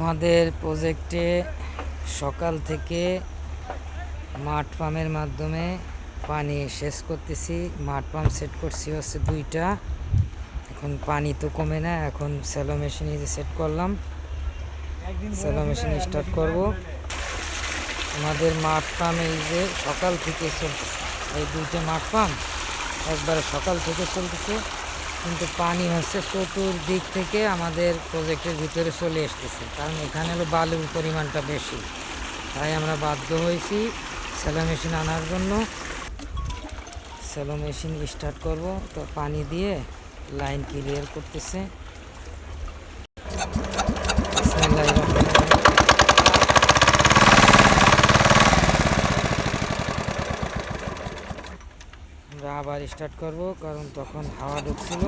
আমাদের প্রজেক্টে সকাল থেকে মাঠ পাম্পের মাধ্যমে পানি সেচ করতেছি। মাঠ পাম্প সেট করছি হচ্ছে 2টা। এখন পানি তো কমে না, এখন স্যালো মেশিন সেট করলাম। স্যালো মেশিন স্টার্ট করব। আমাদের মাঠ পাম্প এই যে সকাল থেকে চলতেছে, এই 2টা মাঠ পাম্প একবারে সকাল থেকে চলতেছে, কিন্তু পানি হচ্ছে চতুর্দিক থেকে আমাদের প্রজেক্টের ভিতরে চলে আসতেছে, কারণ এখানে হলো বালুর পরিমাণটা বেশি। তাই আমরা বাধ্য হয়েছি স্যালো মেশিন আনার জন্য। স্যালো মেশিন স্টার্ট করব, তো পানি দিয়ে লাইন ক্লিয়ার করতেছে। আমরা আবার স্টার্ট করব, কারণ তখন হাওয়া ঢুকছিল।